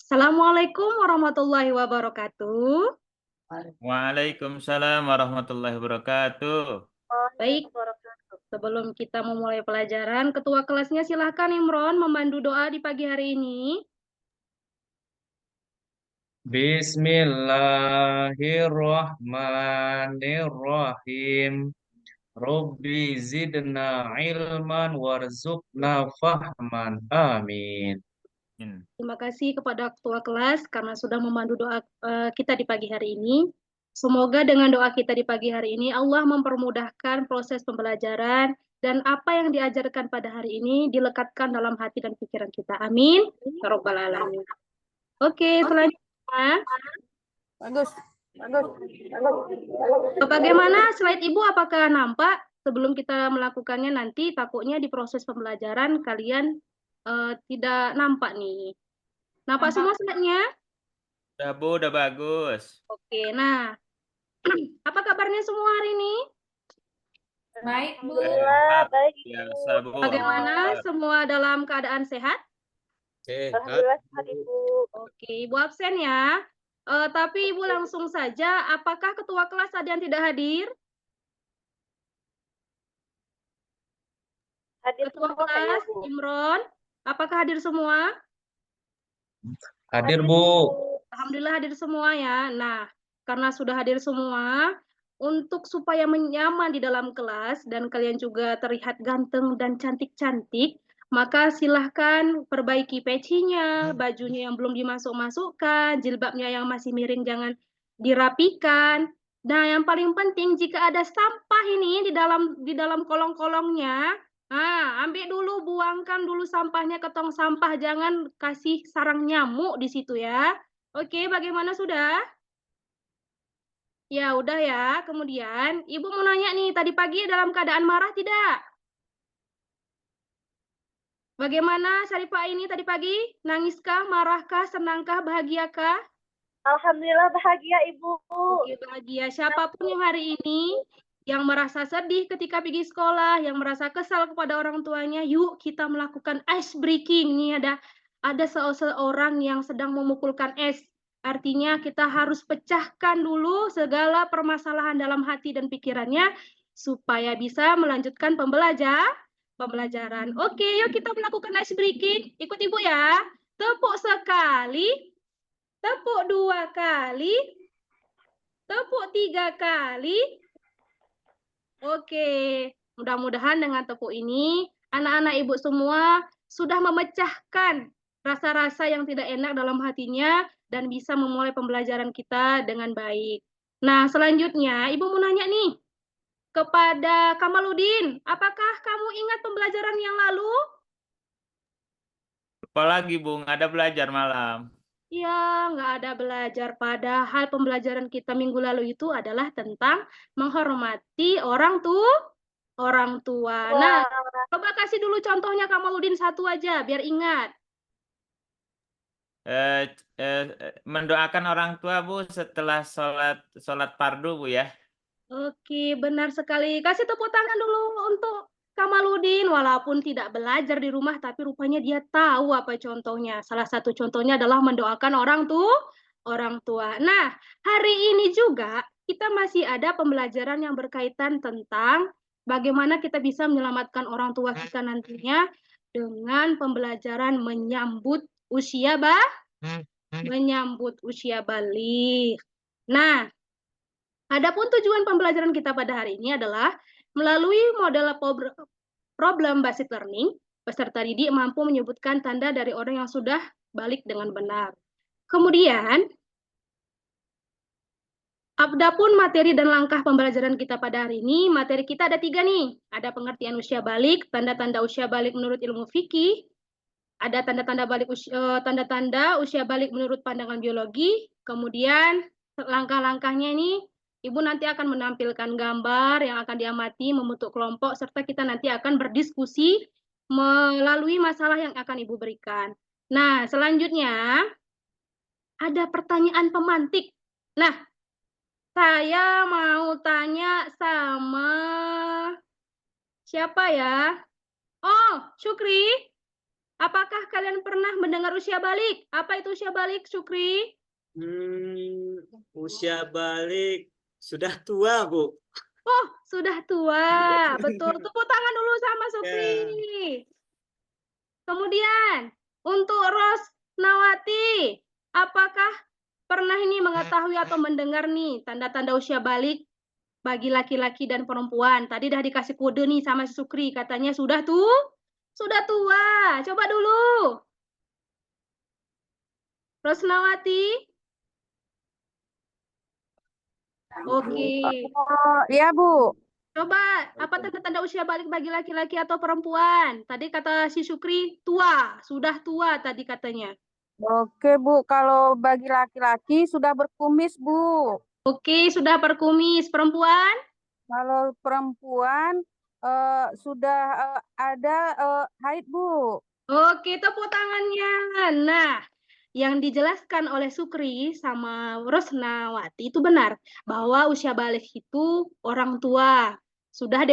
Assalamualaikum warahmatullahi wabarakatuh. Waalaikumsalam warahmatullahi wabarakatuh. Baik, sebelum kita memulai pelajaran, ketua kelasnya silahkan Imron memandu doa di pagi hari ini. Bismillahirrahmanirrahim. Rabbi zidna ilman warzuqna fahman. Amin. Terima kasih kepada ketua kelas karena sudah memandu doa kita di pagi hari ini. Semoga dengan doa kita di pagi hari ini Allah mempermudahkan proses pembelajaran dan apa yang diajarkan pada hari ini dilekatkan dalam hati dan pikiran kita. Amin. Ya Rabbal Alamin. Oke, selanjutnya. Bagus. Bagaimana slide Ibu, apakah nampak? Sebelum kita melakukannya nanti takutnya di proses pembelajaran kalian tidak nampak nih. Nampak semua slide-nya? Udah Bu, udah bagus. Oke, nah apa kabarnya semua hari ini? Baik, Bu. Baik. Biasa Bu. Bagaimana semua dalam keadaan sehat? Alhamdulillah sehat Ibu. Oke, Ibu absen ya. Tapi Ibu langsung saja, apakah ketua kelas ada yang tidak hadir? Ketua kelas, Imron, apakah hadir semua? Hadir, Bu. Alhamdulillah hadir semua ya. Nah, karena sudah hadir semua, untuk supaya nyaman di dalam kelas dan kalian juga terlihat ganteng dan cantik-cantik, maka silahkan perbaiki pecinya, bajunya yang belum dimasuk-masukkan, jilbabnya yang masih miring jangan dirapikan. Nah, yang paling penting jika ada sampah ini di dalam kolong-kolongnya, ambil dulu, buangkan dulu sampahnya ke tong sampah, jangan kasih sarang nyamuk di situ ya. Oke, bagaimana sudah? Ya, udah ya. Kemudian, Ibu mau nanya nih, tadi pagi dalam keadaan marah tidak? Bagaimana Syarifah ini tadi pagi? Nangiskah, marahkah, senangkah, bahagiakah? Alhamdulillah bahagia Ibu. Oke, bahagia. Siapapun yang hari ini yang merasa sedih ketika pergi sekolah, yang merasa kesal kepada orang tuanya, yuk kita melakukan ice breaking. Nih ada seseorang yang sedang memukulkan es. Artinya kita harus pecahkan dulu segala permasalahan dalam hati dan pikirannya supaya bisa melanjutkan pembelajaran. Oke, yuk kita melakukan ice breaking. Ikut Ibu ya. Tepuk sekali, tepuk 2 kali, tepuk 3 kali. Oke, mudah-mudahan dengan tepuk ini, anak-anak Ibu semua sudah memecahkan rasa-rasa yang tidak enak dalam hatinya dan bisa memulai pembelajaran kita dengan baik. Nah, selanjutnya Ibu mau nanya nih kepada Kamaludin, apakah kamu ingat pembelajaran yang lalu? Apalagi Bu, nggak ada belajar malam. Ya, nggak ada belajar. Padahal pembelajaran kita minggu lalu itu adalah tentang menghormati orang tua. Nah, coba kasih dulu contohnya Kamaludin satu aja, biar ingat. Mendoakan orang tua Bu setelah sholat fardu Bu ya. Oke, benar sekali. Kasih tepuk tangan dulu untuk Kamaludin. Walaupun tidak belajar di rumah, tapi rupanya dia tahu apa contohnya. Salah satu contohnya adalah mendoakan orang tua. Nah, hari ini juga kita masih ada pembelajaran yang berkaitan tentang bagaimana kita bisa menyelamatkan orang tua kita nantinya dengan pembelajaran menyambut usia balik. Nah, adapun tujuan pembelajaran kita pada hari ini adalah melalui model problem based learning, peserta didik mampu menyebutkan tanda dari orang yang sudah balik dengan benar. Kemudian, adapun materi dan langkah pembelajaran kita pada hari ini, materi kita ada 3 nih. Ada pengertian usia balik, tanda-tanda usia balik menurut ilmu fikih, ada tanda-tanda usia balik menurut pandangan biologi, kemudian langkah-langkahnya ini Ibu nanti akan menampilkan gambar yang akan diamati, membentuk kelompok, serta kita nanti akan berdiskusi melalui masalah yang akan Ibu berikan. Nah, selanjutnya ada pertanyaan pemantik. Nah, saya mau tanya sama siapa ya? Oh, Syukri. Apakah kalian pernah mendengar usia balik? Apa itu usia balik, Syukri? Usia balik sudah tua, Bu. Oh, sudah tua. Betul. Tepuk tangan dulu sama Syukri. Kemudian, untuk Rosnawati, apakah pernah ini mengetahui atau mendengar nih tanda-tanda usia balik bagi laki-laki dan perempuan? Tadi dah dikasih kode nih sama si Syukri, katanya sudah tua. Coba dulu. Rosnawati. Oke. Oh, iya, Bu. Coba, apa tanda-tanda usia balik bagi laki-laki atau perempuan? Tadi kata si Syukri, tua. Sudah tua tadi katanya. Oke, Bu. Kalau bagi laki-laki sudah berkumis, Bu. Oke, sudah berkumis. Perempuan? Kalau perempuan sudah ada haid, Bu. Oke, tepuk tangannya. Nah, yang dijelaskan oleh Syukri sama Rosnawati itu benar bahwa usia balik itu orang tua sudah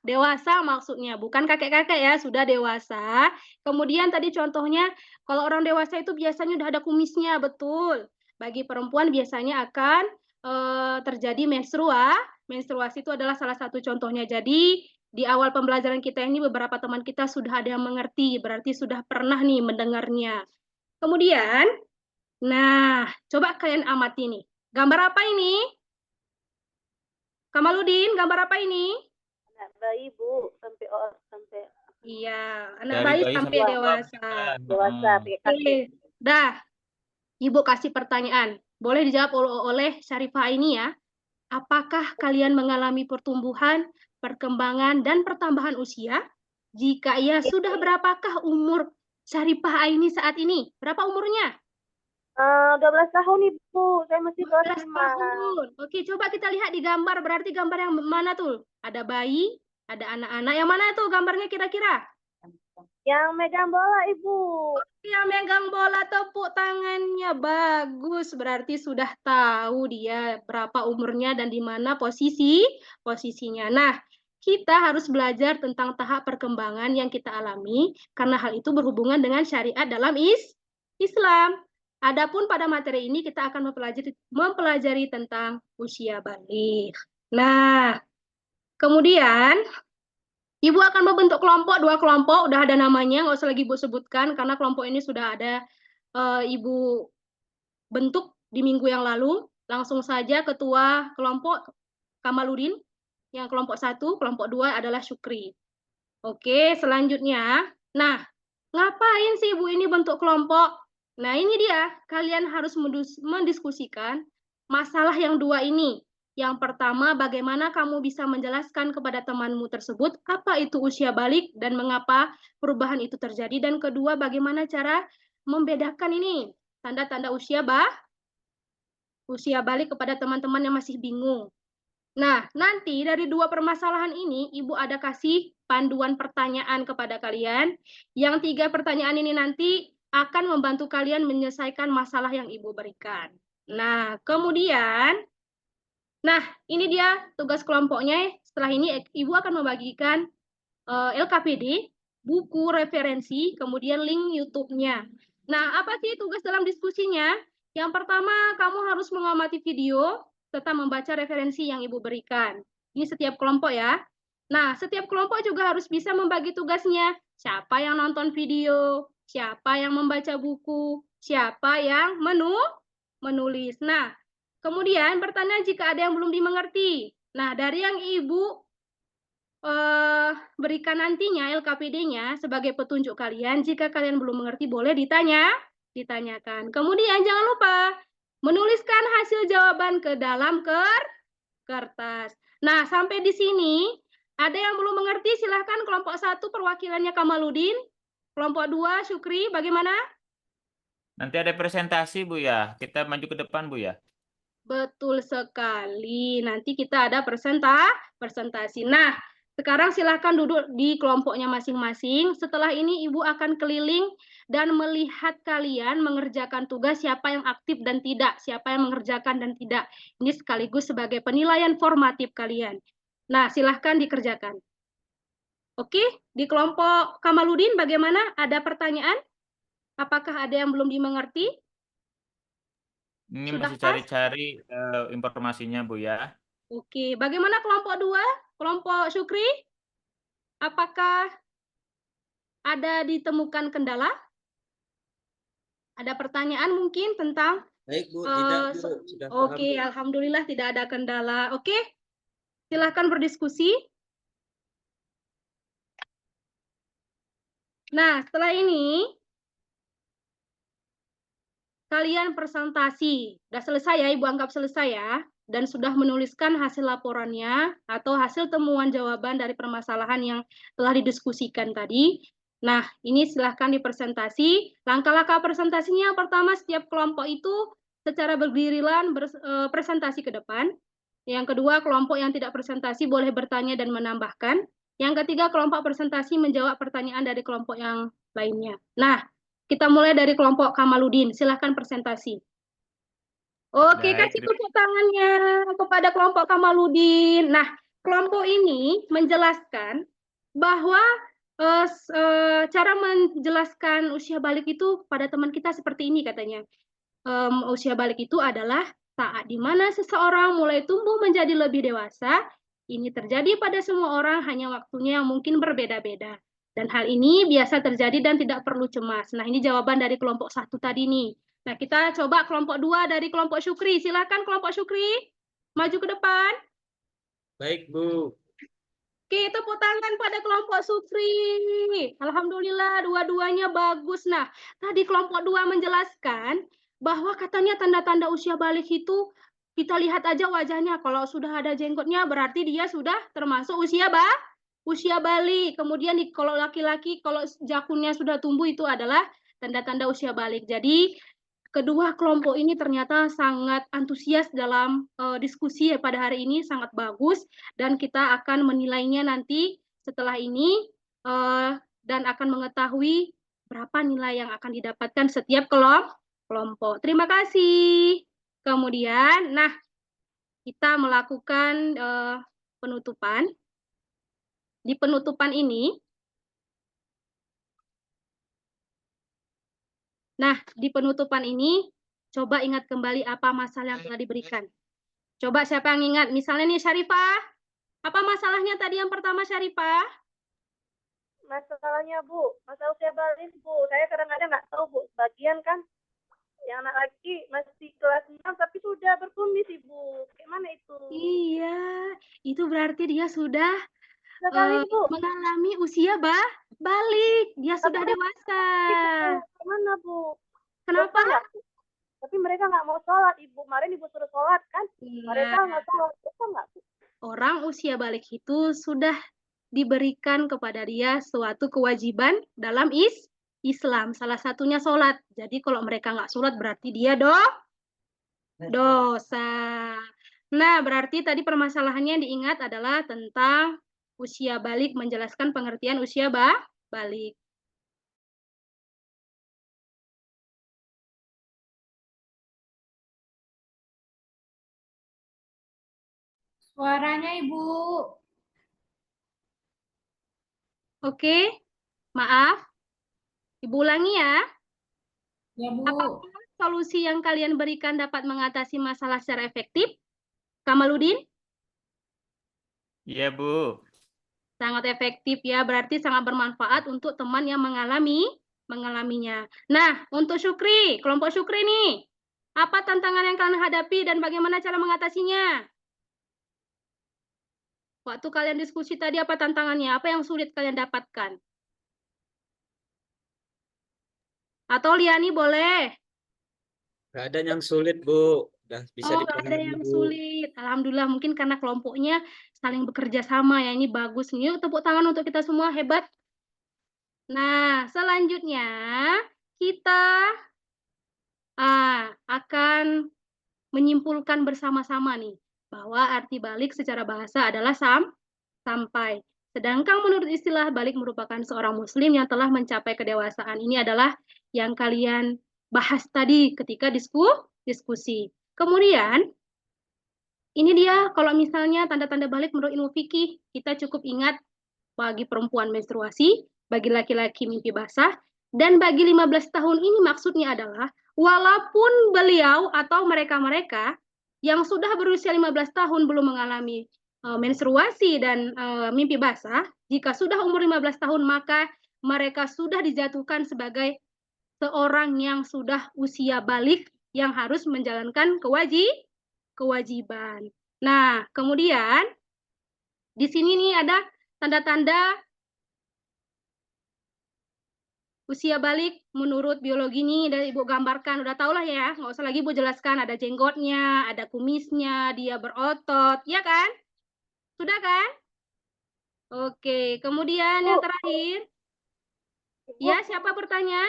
dewasa maksudnya, bukan kakek-kakek ya, sudah dewasa. Kemudian tadi contohnya kalau orang dewasa itu biasanya udah ada kumisnya, betul. Bagi perempuan biasanya akan terjadi menstruasi itu adalah salah satu contohnya. Jadi di awal pembelajaran kita ini beberapa teman kita sudah ada yang mengerti, berarti sudah pernah nih mendengarnya. Kemudian, nah, coba kalian amati nih. Gambar apa ini? Kamaludin, gambar apa ini? Anak bayi, Bu, sampai Iya, anak Dari bayi bayi sampai sampai dewasa. dewasa pakai kaki. Oke, dah. Ibu kasih pertanyaan. Boleh dijawab oleh Syarifah ini ya. Apakah kalian mengalami pertumbuhan, perkembangan, dan pertambahan usia? Jika iya, sudah berapakah umur Syarifah ini saat ini? Berapa umurnya? 12 tahun, Ibu. Saya masih 12 25. tahun. Oke, coba kita lihat di gambar. Berarti gambar yang mana tuh? Ada bayi, ada anak-anak. Yang mana tuh gambarnya kira-kira? Yang megang bola, Ibu. Yang megang bola, tepuk tangannya. Bagus. Berarti sudah tahu dia berapa umurnya dan di mana posisinya. Nah, kita harus belajar tentang tahap perkembangan yang kita alami karena hal itu berhubungan dengan syariat dalam Islam. Adapun pada materi ini kita akan mempelajari tentang usia balik. Nah, kemudian Ibu akan membentuk kelompok, 2 kelompok, udah ada namanya, nggak usah lagi Ibu sebutkan, karena kelompok ini sudah ada Ibu bentuk di minggu yang lalu. Langsung saja ketua kelompok Kamaludin, yang kelompok 1, kelompok 2 adalah Syukri. Oke, selanjutnya, nah, ngapain sih Ibu ini bentuk kelompok? Nah, ini dia, kalian harus mendiskusikan masalah yang 2 ini. Yang pertama, bagaimana kamu bisa menjelaskan kepada temanmu tersebut apa itu usia balik dan mengapa perubahan itu terjadi. Dan kedua, bagaimana cara membedakan ini tanda-tanda usia balik kepada teman-teman yang masih bingung. Nah, nanti dari 2 permasalahan ini, Ibu ada kasih panduan pertanyaan kepada kalian. Yang 3 pertanyaan ini nanti akan membantu kalian menyelesaikan masalah yang Ibu berikan. Nah, kemudian, ini dia tugas kelompoknya. Setelah ini Ibu akan membagikan LKPD, buku referensi, kemudian link YouTube-nya. Nah, apa sih tugas dalam diskusinya? Yang pertama, kamu harus mengamati video serta membaca referensi yang Ibu berikan. Ini setiap kelompok ya. Nah, setiap kelompok juga harus bisa membagi tugasnya. Siapa yang nonton video, siapa yang membaca buku, siapa yang menulis. Nah, kemudian pertanyaan jika ada yang belum dimengerti. Nah, dari yang Ibu berikan nantinya LKPD-nya sebagai petunjuk kalian, jika kalian belum mengerti boleh ditanyakan. Kemudian jangan lupa menuliskan hasil jawaban ke dalam kertas. Nah, sampai di sini ada yang belum mengerti, silahkan kelompok 1 perwakilannya Kamaludin, kelompok 2 Syukri, bagaimana? Nanti ada presentasi, Bu ya. Kita maju ke depan, Bu ya. Betul sekali. Nanti kita ada presentasi. Nah, sekarang silahkan duduk di kelompoknya masing-masing. Setelah ini Ibu akan keliling dan melihat kalian mengerjakan tugas siapa yang aktif dan tidak, siapa yang mengerjakan dan tidak. Ini sekaligus sebagai penilaian formatif kalian. Nah, silahkan dikerjakan. Oke, di kelompok Kamaludin bagaimana? Ada pertanyaan? Apakah ada yang belum dimengerti? Ini Sudah masih pas? cari-cari informasinya, Bu ya. Oke, bagaimana kelompok 2? Kelompok Syukri? Apakah ada ditemukan kendala? Ada pertanyaan mungkin tentang Baik, Bu. Tidak, Bu. Sudah paham, Oke, Bu. alhamdulillah tidak ada kendala. Oke, silakan berdiskusi. Nah, setelah ini kalian presentasi. Sudah selesai ya, Ibu anggap selesai ya. Dan sudah menuliskan hasil laporannya atau hasil temuan jawaban dari permasalahan yang telah didiskusikan tadi. Nah, ini silahkan dipresentasi. Langkah-langkah presentasinya yang pertama, setiap kelompok itu secara berdirilan presentasi ke depan. Yang kedua, kelompok yang tidak presentasi boleh bertanya dan menambahkan. Yang ketiga, kelompok presentasi menjawab pertanyaan dari kelompok yang lainnya. Nah, kita mulai dari kelompok Kamaludin. Silahkan presentasi. Oke, Baik, kasih tepuk tangannya kepada kelompok Kamaludin. Nah, kelompok ini menjelaskan bahwa cara menjelaskan usia balik itu pada teman kita seperti ini katanya. Usia balik itu adalah saat di mana seseorang mulai tumbuh menjadi lebih dewasa. Ini terjadi pada semua orang, hanya waktunya yang mungkin berbeda-beda. Dan hal ini biasa terjadi dan tidak perlu cemas. Nah, ini jawaban dari kelompok 1 tadi nih. Nah, kita coba kelompok 2 dari kelompok Syukri. Silakan kelompok Syukri, maju ke depan. Baik, Bu. Oke, tepuk tangan pada kelompok Syukri. Alhamdulillah, dua-duanya bagus. Nah, tadi kelompok 2 menjelaskan bahwa katanya tanda-tanda usia balik itu kita lihat aja wajahnya. Kalau sudah ada jenggotnya berarti dia sudah termasuk usia balik. Kemudian kalau laki-laki, kalau jakunnya sudah tumbuh itu adalah tanda-tanda usia balik. Jadi kedua kelompok ini ternyata sangat antusias dalam diskusi pada hari ini, sangat bagus, dan kita akan menilainya nanti setelah ini dan akan mengetahui berapa nilai yang akan didapatkan setiap kelompok. Terima kasih. Kemudian, nah, kita melakukan penutupan. Di penutupan ini, coba ingat kembali apa masalah yang telah diberikan. Coba siapa yang ingat? Misalnya nih Syarifah, apa masalahnya tadi yang pertama Syarifah? Masalahnya, Bu, masalah usia balik, Bu. Saya kadang-kadang nggak tahu, Bu. Sebagian kan yang anak laki masih kelas 6 tapi sudah berkumis, Ibu. Gimana itu? Iya, itu berarti dia sudah Sekali, Bu. mengalami usia balik. Dia sudah dewasa. Gimana, Bu? Kenapa? Dosa nggak, Bu? Tapi mereka nggak mau sholat, Ibu. Kemarin Ibu suruh sholat, kan? Mereka nggak sholat. Dosa nggak, Bu? Orang usia balik itu sudah diberikan kepada dia suatu kewajiban dalam Islam. Salah satunya sholat. Jadi kalau mereka nggak sholat berarti dia dosa. Nah, berarti tadi permasalahannya yang diingat adalah tentang usia balik, menjelaskan pengertian usia balik. Suaranya Ibu. Oke, maaf. Ibu ulangi ya. Ya, Bu. Apakah solusi yang kalian berikan dapat mengatasi masalah secara efektif? Kamaludin? Iya, Bu. Sangat efektif ya, berarti sangat bermanfaat untuk teman yang mengalaminya. Nah, untuk Syukri, kelompok Syukri nih, apa tantangan yang kalian hadapi dan bagaimana cara mengatasinya? Waktu kalian diskusi tadi apa tantangannya? Apa yang sulit kalian dapatkan? Atau Liani boleh? Nggak ada yang sulit, Bu. Udah bisa Nggak ada dipahami, yang Bu. sulit. Alhamdulillah, mungkin karena kelompoknya saling bekerja sama ya. Ini bagus. Yuk, tepuk tangan untuk kita semua, hebat. Nah, selanjutnya kita akan menyimpulkan bersama-sama nih bahwa arti balik secara bahasa adalah sampai. Sedangkan menurut istilah balik merupakan seorang muslim yang telah mencapai kedewasaan. Ini adalah yang kalian bahas tadi ketika diskusi. Kemudian, ini dia kalau misalnya tanda-tanda balik menurut ilmu fikih, kita cukup ingat bagi perempuan menstruasi, bagi laki-laki mimpi basah, dan bagi 15 tahun ini maksudnya adalah walaupun beliau atau mereka-mereka yang sudah berusia 15 tahun belum mengalami menstruasi dan mimpi basah, jika sudah umur 15 tahun maka mereka sudah dijatuhkan sebagai seorang yang sudah usia balik yang harus menjalankan kewajiban. Nah, kemudian di sini nih ada tanda-tanda usia balik menurut biologi nih, dari Ibu gambarkan, udah tau lah ya, nggak usah lagi Ibu jelaskan, ada jenggotnya, ada kumisnya, dia berotot, ya kan? Sudah kan? Oke, kemudian yang terakhir, Ibu, ya siapa bertanya?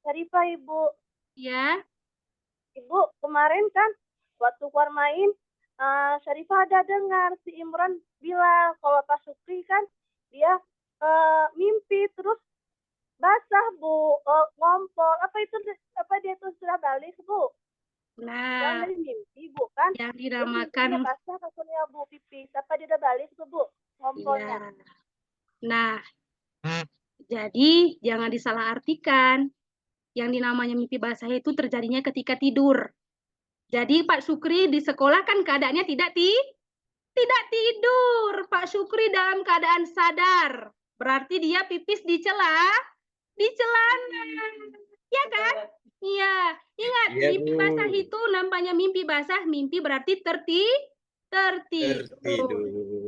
Syarifah Ibu. Ya, Ibu, kemarin kan waktu keluar main, Syarifah ada dengar si Imran bilang kalau Pak Syukri kan dia mimpi terus basah Bu, ngompol. Apa dia tuh sudah balik Bu? nah, Dari mimpi Bu kan? yang Terus mimpinya dinamakan, basah kasurnya Bu pipis. Apa dia udah balik tuh Bu? Ngompolnya. ya. Nah, jadi jangan disalahartikan. Yang dinamanya mimpi basah itu terjadinya ketika tidur. Jadi Pak Syukri di sekolah kan keadaannya tidak tidur. Pak Syukri dalam keadaan sadar. Berarti dia pipis di celana. Ya kan? Iya. Ingat, Iya, mimpi Bu. basah itu nampaknya mimpi basah, mimpi berarti tertidur. Tertidur.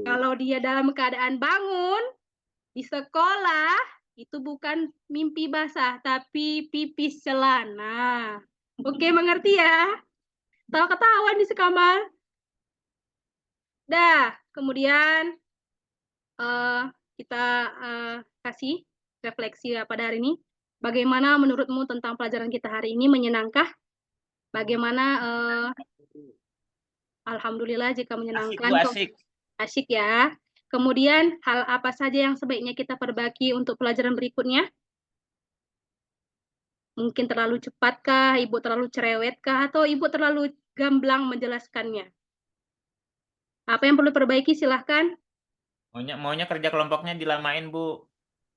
Kalau dia dalam keadaan bangun di sekolah, itu bukan mimpi basah, tapi pipis celana. Oke, mengerti ya? Tahu-ketahuan di sekamar. Dah, kemudian kita kasih refleksi pada hari ini. Bagaimana menurutmu tentang pelajaran kita hari ini? Menyenangkah? Bagaimana? Alhamdulillah jika menyenangkan. Asik. Asyik ya. Kemudian hal apa saja yang sebaiknya kita perbaiki untuk pelajaran berikutnya? Mungkin terlalu cepatkah, Ibu terlalu cerewetkah, atau Ibu terlalu gamblang menjelaskannya? Apa yang perlu perbaiki silahkan. Maunya kerja kelompoknya dilamain, Bu.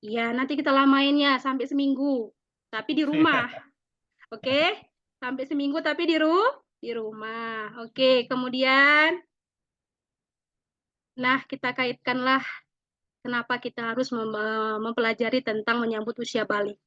Iya, nanti kita lamainnya sampai seminggu. Tapi di rumah. Oke? Sampai seminggu tapi di rumah. Oke, kemudian nah kita kaitkanlah kenapa kita harus mempelajari tentang menyambut usia balik.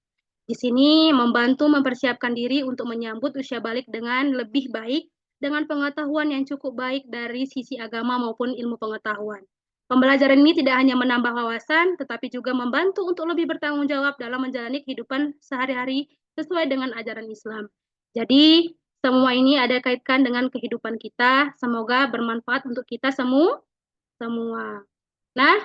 Di sini membantu mempersiapkan diri untuk menyambut usia balik dengan lebih baik, dengan pengetahuan yang cukup baik dari sisi agama maupun ilmu pengetahuan. Pembelajaran ini tidak hanya menambah wawasan, tetapi juga membantu untuk lebih bertanggung jawab dalam menjalani kehidupan sehari-hari sesuai dengan ajaran Islam. Jadi, semua ini ada kaitkan dengan kehidupan kita. Semoga bermanfaat untuk kita semua. Nah,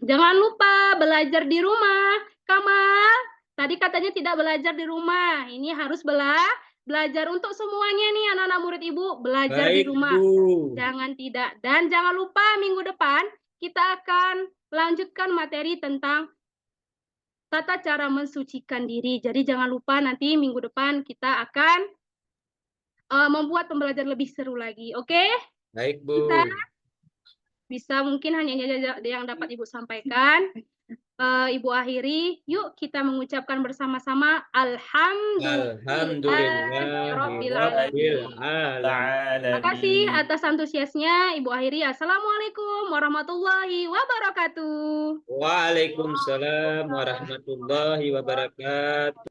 jangan lupa belajar di rumah. Kamal, tadi katanya tidak belajar di rumah. Ini harus belajar untuk semuanya nih anak-anak murid Ibu. Belajar di Baik, rumah. Bu. Jangan tidak. Dan jangan lupa minggu depan kita akan lanjutkan materi tentang tata cara mensucikan diri. Jadi jangan lupa nanti minggu depan kita akan membuat pembelajaran lebih seru lagi. Oke? Baik, Bu. Kita bisa mungkin hanya yang dapat Ibu sampaikan. Ibu akhiri, yuk kita mengucapkan bersama-sama Alhamdulillahirabbil alamin. Terima kasih atas antusiasnya. Ibu akhiri, Assalamualaikum warahmatullahi wabarakatuh. Waalaikumsalam warahmatullahi wabarakatuh.